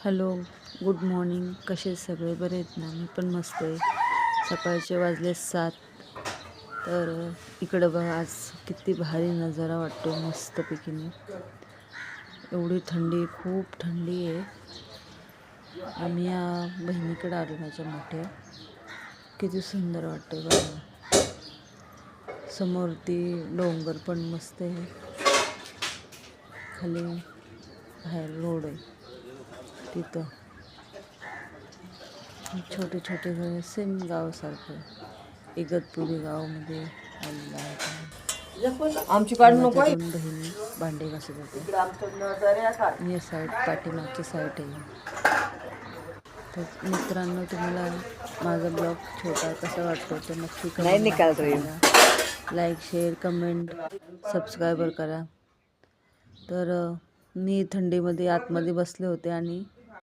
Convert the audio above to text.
Hello, good morning. कसे सगळे बरे आहेत ना? मी पण मस्त आहे. सकाळचे वाजले 7. तर इकडं बघा आज किती भारी नजारा वाटतो मस्तपैकीने. एवढी थंडी, खूप थंडी आहे. आम्ही या बहिणीकडे आलो माझ्या मोठ्या. किती सुंदर वाटतं बघा. समोर ती डोंगर पण मस्त आहे. खाली बाहेर रोड आहे तिथं. छोटे छोटे घर सेम गावासारखं. इगतपुरी गावामध्ये आलेलं आहे. आमची काढू नको माझ्या 2 बहिणी भांडे घासत होत्या. या साईड पाठीमागची साईड आहे. तर मित्रांनो, तुम्हाला माझा ब्लॉग छोटा कसा वाटतो तर नक्की comment, like, share, comment, subscriber करा. तर मी थंडीमध्ये आतमध्ये बसले होते आणि